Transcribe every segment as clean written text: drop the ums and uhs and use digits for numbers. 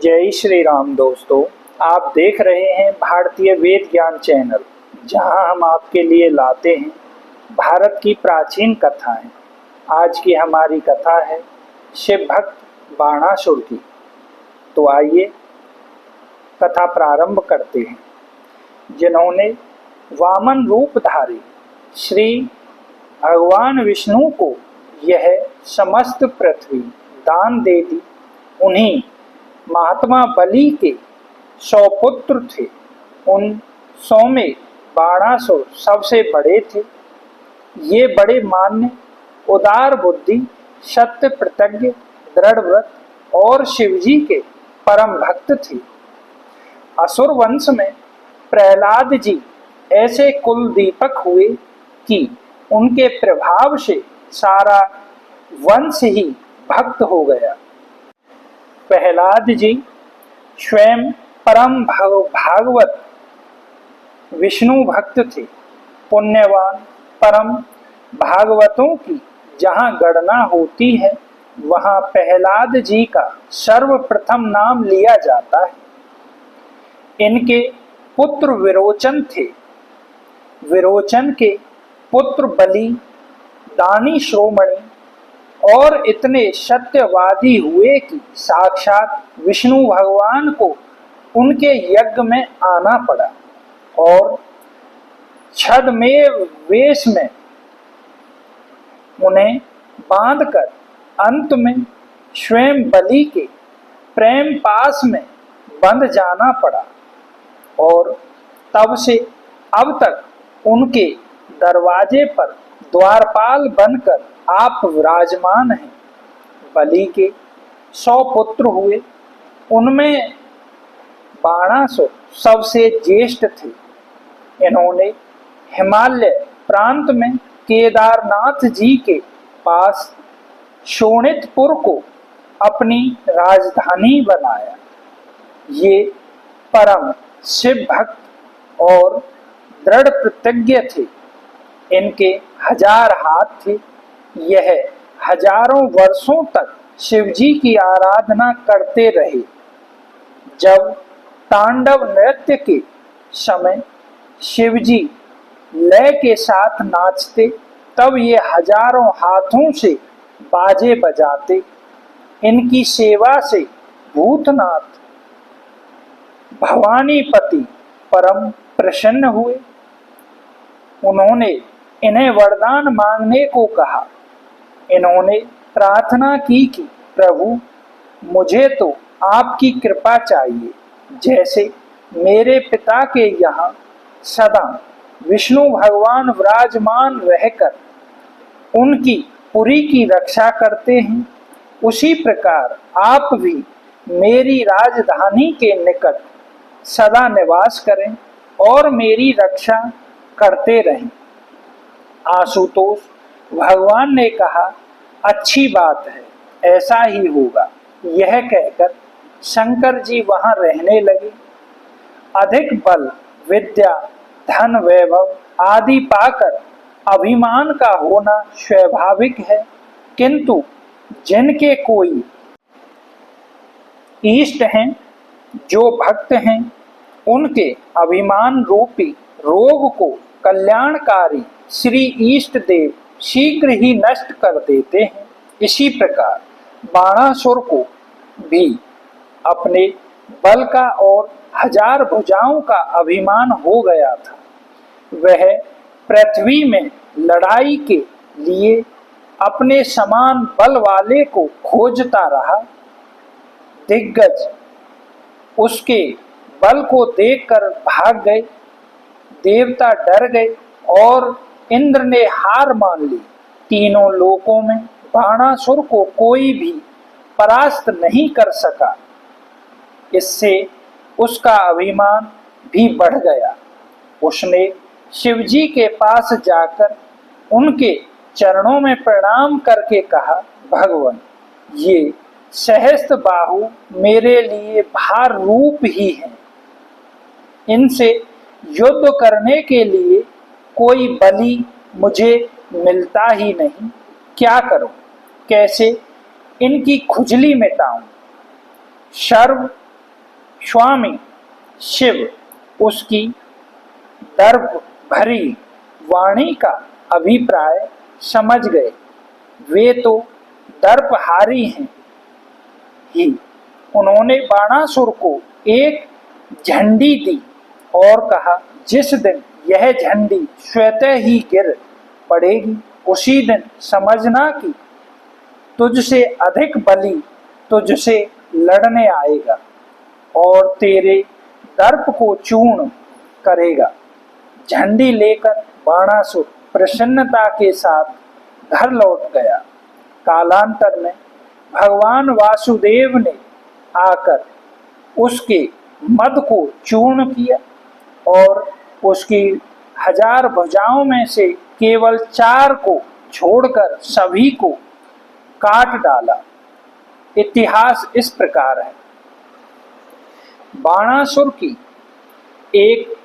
जय श्री राम दोस्तों। आप देख रहे हैं भारतीय वेद ज्ञान चैनल, जहां हम आपके लिए लाते हैं भारत की प्राचीन कथाएं। आज की हमारी कथा है शिव भक्त बाणासुर की। तो आइए कथा प्रारंभ करते हैं। जिन्होंने वामन रूप धारी श्री भगवान विष्णु को यह समस्त पृथ्वी दान दे दी, उन्हीं महात्मा बलि के 100 पुत्र थे। उन 100 में बाणासुर सबसे बड़े थे। ये बड़े मान्य, उदार बुद्धि, सत्य प्रतिज्ञ, दृढ़ व्रत और शिवजी के परम भक्त थे। असुर वंश में प्रहलाद जी ऐसे कुल दीपक हुए कि उनके प्रभाव से सारा वंश ही भक्त हो गया। प्रहलाद जी स्वयं परम भागवत विष्णु भक्त थे। पुण्यवान परम भागवतों की जहाँ गणना होती है, वहाँ प्रहलाद जी का सर्वप्रथम नाम लिया जाता है। इनके पुत्र विरोचन थे। विरोचन के पुत्र बलि, दानी श्रोमणि और इतने सत्यवादी हुए कि साक्षात विष्णु भगवान को उनके यज्ञ में आना पड़ा और छद्मवेश वेश में उन्हें बांधकर अंत में स्वयं बलि के प्रेम पास में बंध जाना पड़ा। और तब से अब तक उनके दरवाजे पर द्वारपाल बनकर आप विराजमान हैं। बलि के 100 पुत्र हुए, उनमें बाणासुर सबसे ज्येष्ठ थे। इन्होंने हिमालय प्रांत में केदारनाथ जी के पास शोणितपुर को अपनी राजधानी बनाया। ये परम शिव भक्त और दृढ़ प्रतिज्ञ थे। इनके 1000 हाथ थे। यह हजारों वर्षों तक शिवजी की आराधना करते रहे। जब तांडव नृत्य के समय शिवजी लय के साथ नाचते, तब ये हजारों हाथों से बाजे बजाते। इनकी सेवा से भूतनाथ भवानीपति परम प्रसन्न हुए। उन्होंने इन्हें वरदान मांगने को कहा। इन्होंने प्रार्थना की कि प्रभु, मुझे तो आपकी कृपा चाहिए। जैसे मेरे पिता के यहाँ सदा विष्णु भगवान विराजमान रहकर उनकी पुरी की रक्षा करते हैं, उसी प्रकार आप भी मेरी राजधानी के निकट सदा निवास करें और मेरी रक्षा करते रहें। आशुतोष भगवान ने कहा, अच्छी बात है, ऐसा ही होगा। यह कहकर शंकर जी वहां रहने लगे। अधिक बल, विद्या, धन, वैभव आदि पाकर अभिमान का होना स्वाभाविक है, किंतु जिनके कोई इष्ट हैं, जो भक्त हैं, उनके अभिमान रूपी रोग को कल्याणकारी श्री इष्ट देव शीघ्र ही नष्ट कर देते हैं। इसी प्रकार बाणासुर को भी अपने बल का और 1000 भुजाओं का अभिमान हो गया था। वह पृथ्वी में लड़ाई के लिए अपने समान बल वाले को खोजता रहा। दिग्गज उसके बल को देखकर भाग गए। देवता डर गए और इंद्र ने हार मान ली। तीनों लोकों में बाणासुर को कोई भी परास्त नहीं कर सका। इससे उसका अभिमान भी बढ़ गया। उसने शिवजी के पास जाकर उनके चरणों में प्रणाम करके कहा, भगवान, ये सहस्त्र बाहु मेरे लिए भार रूप ही हैं। इनसे युद्ध करने के लिए कोई बलि मुझे मिलता ही नहीं। क्या करूं? कैसे इनकी खुजली मिटाऊं? सर्व स्वामी शिव उसकी दर्प भरी वाणी का अभिप्राय समझ गए। वे तो दर्पहारी हैं ही। उन्होंने बाणासुर को एक झंडी दी और कहा, जिस दिन यह झंडी स्वतः ही गिर पड़ेगी उसी दिन समझना कि तुझसे अधिक बली तुझसे लड़ने आएगा और तेरे दर्प को चूर्ण करेगा। झंडी लेकर बाणासुर प्रसन्नता के साथ घर लौट गया। कालांतर में भगवान वासुदेव ने आकर उसके मद को चूर्ण किया और उसकी 1000 भुजाओं में से केवल 4 को छोड़कर सभी को काट डाला। इतिहास इस प्रकार है। बाणासुर की एक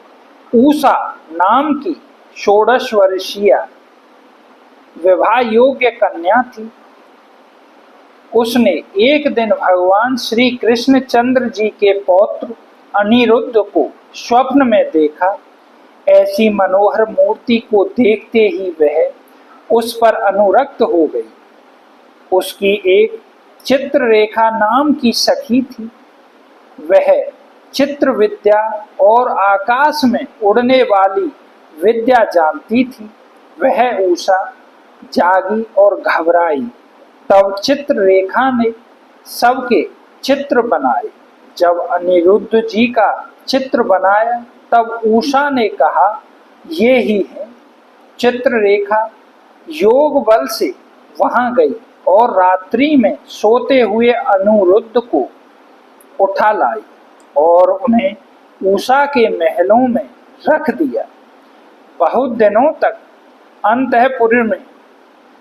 ऊषा नाम की 16 वर्षीय विवाह योग्य कन्या थी। उसने एक दिन भगवान श्री कृष्ण चंद्र जी के पौत्र अनिरुद्ध को स्वप्न में देखा। ऐसी मनोहर मूर्ति को देखते ही वह उस पर अनुरक्त हो गई। उसकी एक चित्ररेखा नाम की सखी थी। वह चित्र विद्या और आकाश में उड़ने वाली विद्या जानती थी। वह उषा जागी और घबराई। तब चित्ररेखा ने सबके चित्र बनाए। जब अनिरुद्ध जी का चित्र बनाया तब उषा ने कहा, ये ही है। चित्ररेखा योग बल से वहां गई और रात्रि में सोते हुए अनिरुद्ध को उठा लाई और उन्हें उषा के महलों में रख दिया। बहुत दिनों तक अंतःपुर में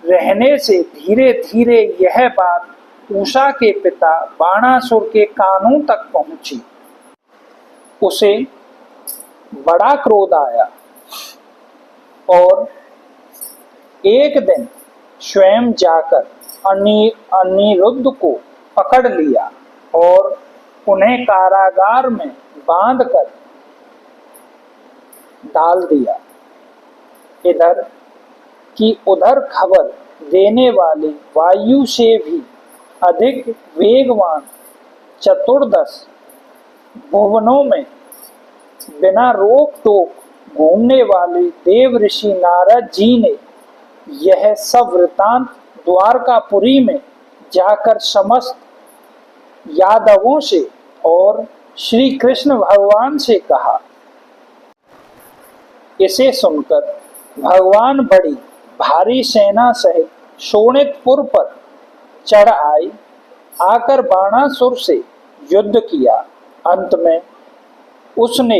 रहने से धीरे धीरे यह बात उषा के पिता बाणासुर के कानों तक पहुंची। उसे बड़ा क्रोध आया और एक दिन स्वयं जाकर अनिरुद्ध को पकड़ लिया और उन्हें कारागार में बांधकर डाल दिया। इधर की उधर खबर देने वाले वायु से भी अधिक वेगवान 14 भुवनों में बिना रोक टोक घूमने वाले देव ऋषि नारद जी ने यह सब वृतांत द्वारकापुरी में जाकर समस्त यादवों से और श्री कृष्ण भगवान से कहा। इसे सुनकर भगवान बड़ी भारी सेना सहित शोणितपुर पर चढ़ आए। आकर बाणासुर से युद्ध किया। अंत में उसने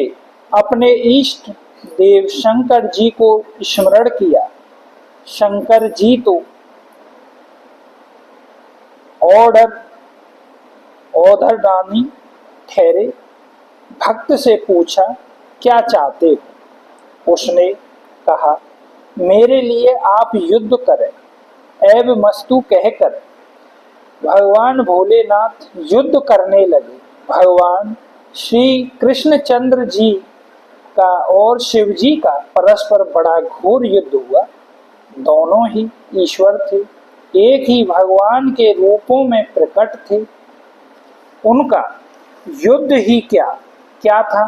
अपने इष्ट देव शंकर जी को स्मरण किया। शंकर जी तो औधरदानी ठहरे। भक्त से पूछा, क्या चाहते हो? उसने कहा, मेरे लिए आप युद्ध करें। ऐब मस्तु कहकर भगवान भोलेनाथ युद्ध करने लगे। भगवान श्री कृष्णचंद्र जी का और शिव जी का परस्पर बड़ा घोर युद्ध हुआ। दोनों ही ईश्वर थे, एक ही भगवान के रूपों में प्रकट थे। उनका युद्ध ही क्या था?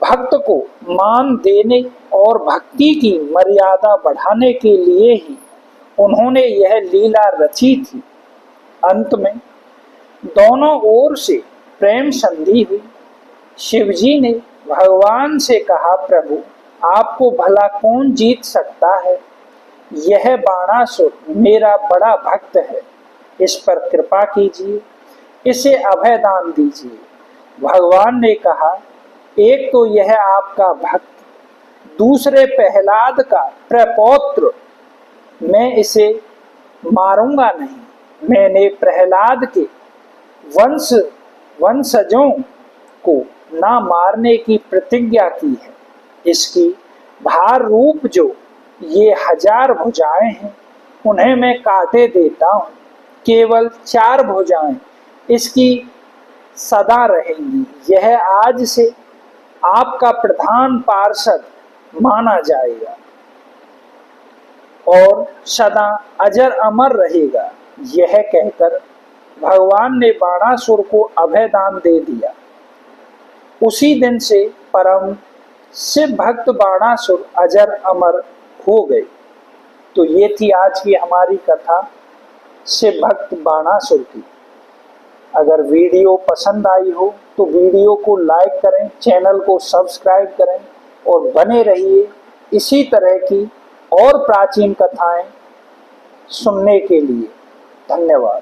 भक्त को मान देने और भक्ति की मर्यादा बढ़ाने के लिए ही उन्होंने यह लीला रची थी। अंत में दोनों ओर से प्रेम संधि हुई। शिवजी ने भगवान से कहा, प्रभु आपको भला कौन जीत सकता है? यह बाणासुर मेरा बड़ा भक्त है, इस पर कृपा कीजिए, इसे अभय दान दीजिए। भगवान ने कहा, एक तो यह आपका भक्त, दूसरे प्रहलाद का प्रपौत्र, मैं इसे मारूंगा नहीं। मैंने प्रहलाद के वंशजों को ना मारने की प्रतिज्ञा की है। इसकी भार रूप जो ये 1000 भुजाएं हैं उन्हें मैं काटे देता हूँ। केवल 4 भुजाएं इसकी सदा रहेंगी। यह आज से आपका प्रधान पार्षद माना जाएगा और सदा अजर अमर रहेगा। यह कहकर भगवान ने बाणासुर को अभयदान दे दिया। उसी दिन से परम शिव भक्त बाणासुर अजर अमर हो गए। तो ये थी आज की हमारी कथा शिव भक्त बाणासुर की। अगर वीडियो पसंद आई हो तो वीडियो को लाइक करें, चैनल को सब्सक्राइब करें और बने रहिए इसी तरह की और प्राचीन कथाएं सुनने के लिए। धन्यवाद।